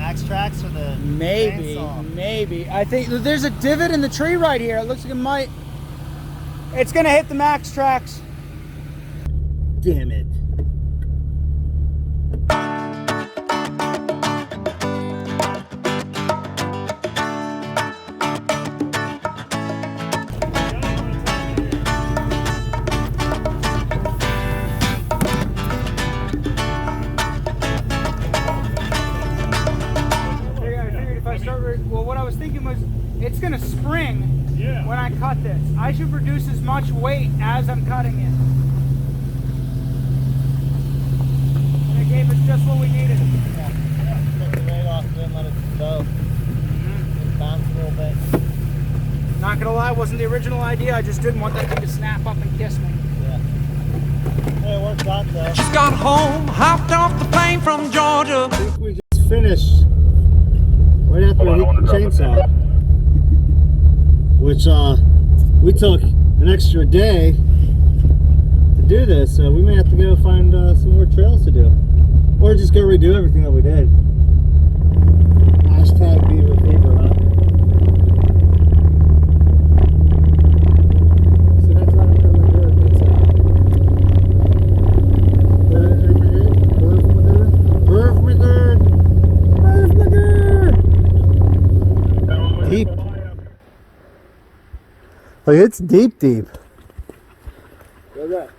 max tracks or the maybe, chainsaw? maybe. I think there's a divot in the tree right here. It looks like it might. It's gonna hit the max tracks. Damn it. Well, what I was thinking was, it's gonna spring when I cut this. I should reduce as much weight as I'm cutting it. And it gave us just what we needed. Yeah. Take the weight off and let it go. Just bounce a little bit. Not gonna lie, wasn't the original idea. I just didn't want that thing to snap up and kiss me. Yeah. Hey, it worked out though. Just got home, hopped off the plane from Georgia. I think we just finished right after we hit the chainsaw, which we took an extra day to do this, so we may have to go find some more trails to do, or just go redo everything that we did. Hashtag beaver fever, huh? So that's what I'm gonna do. Deep. Like it's deep, deep. What's that?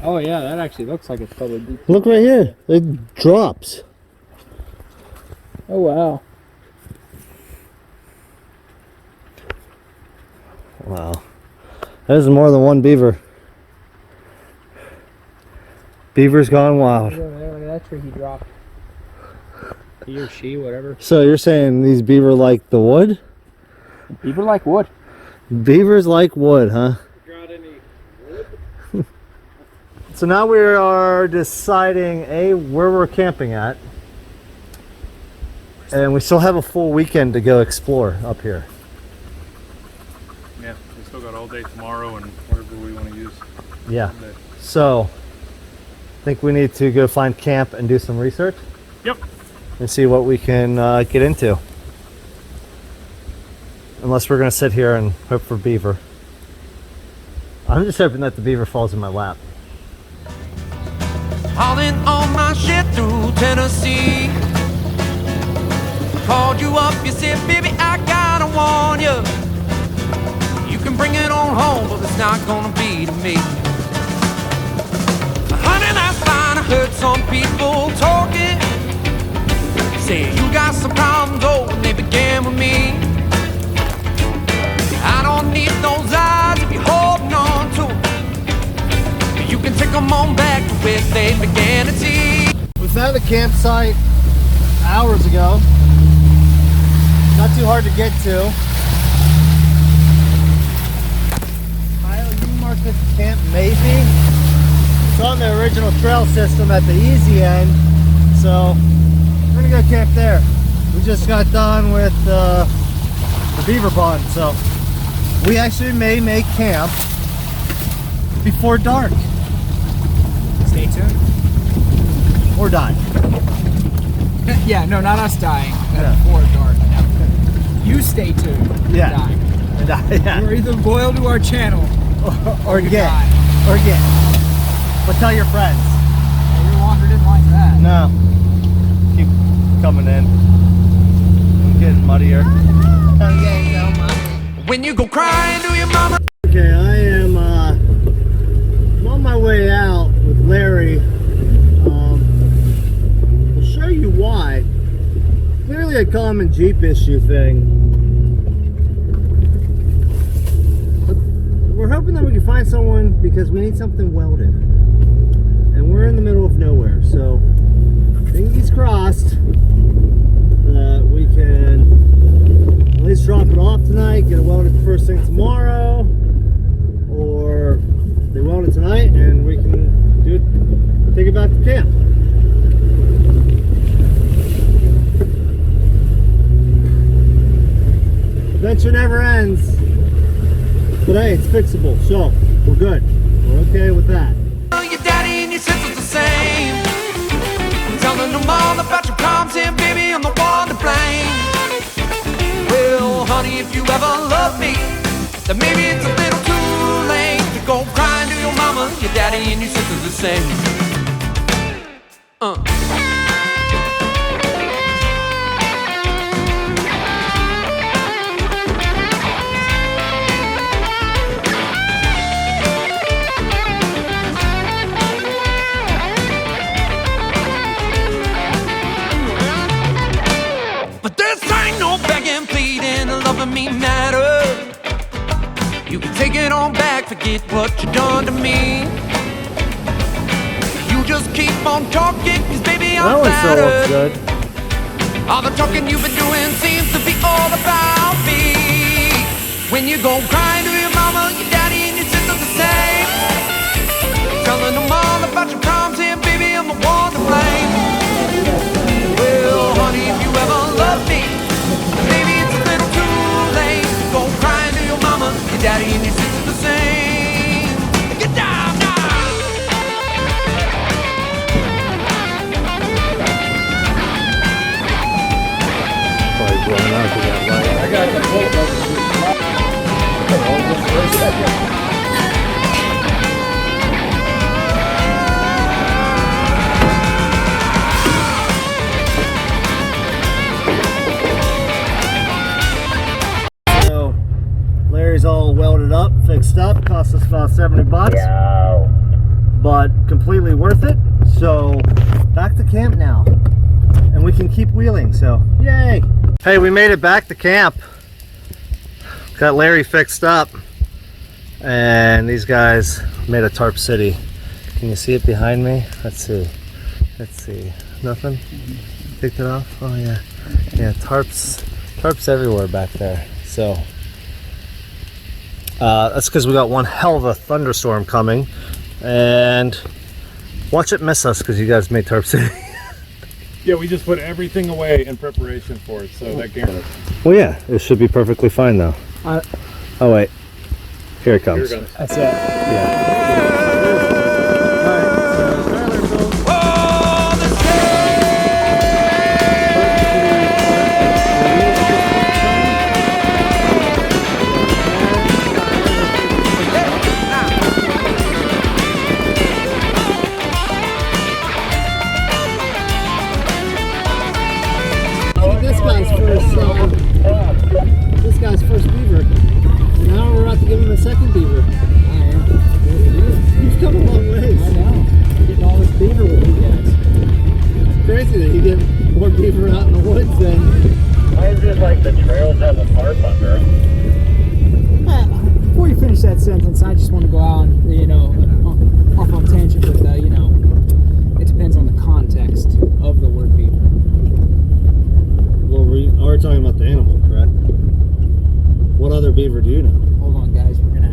Oh yeah, that actually looks like it's totally deep. Look right here. It drops. Oh wow. Wow. There's more than one beaver. Beaver's gone wild. Look at that tree he dropped. He or she, whatever. So you're saying these beaver like the wood? Beaver like wood. Beavers like wood, huh? So now we are deciding where we're camping at, and we still have a full weekend to go explore up here. Yeah, we still got all day tomorrow and whatever we want to use. Yeah. So I think we need to go find camp and do some research. Yep. And see what we can get into. Unless we're gonna sit here and hope for beaver. I'm just hoping that the beaver falls in my lap. Hauling on my shit through Tennessee. Called you up, you said, baby, I gotta warn you. You can bring it on home, but it's not gonna be to me. Honey, that's fine, I heard some people talking. Say you got some problems, oh, and they began with me. I don't need those eyes if you're holding on to them. You can take them on back to where they began to see. We found the campsite hours ago. Not too hard to get to. Kyle, you marked this camp maybe? It's on the original trail system at the easy end, so we're gonna go camp there. We just got done with the beaver pond, so we actually may make camp before dark. Stay tuned. Or die. Yeah, no, not us dying. Yeah. Before dark. No. You stay tuned. Yeah. Die. And die, yeah. You're either loyal to our channel or get. die. Or get. But tell your friends. Your walker didn't like that. No. Keep coming in. I'm getting muddier. When you go crying to your mama. Okay, I am I'm on my way out with Larry. I'll show you why. Clearly a common Jeep issue thing. But we're hoping that we can find someone because we need something welded. And we're in the middle of nowhere, so fingers crossed that we can at least drop it off tonight, get it welded first thing tomorrow, or they weld it tonight and we can do it, take it back to camp. Adventure never ends, but hey, it's fixable, so we're good. We're okay with that. Your daddy and your sister's the same. love me, then maybe it's a little too late to go crying to your mama, your daddy, and your sisters the same. But this ain't no begging, pleading, or loving me matter. You can take it on back, forget what you done to me. You just keep on talking, cause baby I'm That one still looks flattered. good. All the talking you've been doing seems to be all about me. When you go crying to your mama, your daddy, and your sister the same, telling them all about your problems, and baby I'm the one to blame. Well, honey, if you ever love me, maybe it's a little too late. Go crying to your mama, your daddy, and your sister the same. Get down now. Probably blowing out to that light. I got the So Larry's all welded up, fixed up, cost us about 70 bucks. But completely worth it. So back to camp now. And we can keep wheeling, so yay! Hey, we made it back to camp. Got Larry fixed up. And these guys made a tarp city. Can you see it behind me? Let's see. Let's see. Nothing? Picked it off? Oh yeah. Yeah, tarps everywhere back there. So that's because we got one hell of a thunderstorm coming. And watch it miss us because you guys made tarp city. Yeah, we just put everything away in preparation for it, so that guarantees. Well, yeah, it should be perfectly fine though. Oh wait, here it comes. Here it comes. That's it. Yeah. This guy's first beaver. Now we're about to give him a second beaver. You've come a long ways. I know. Getting all this beaver with you guys. It's crazy that you get more beaver out in the woods than. Why is it like the trails have a tarp under them? Before you finish that sentence, I just want to go out and, off on tangent with, it depends on the context of the word beaver. Well, we're talking about the animal, correct? What other beaver do you know? Hold on, guys. We're going to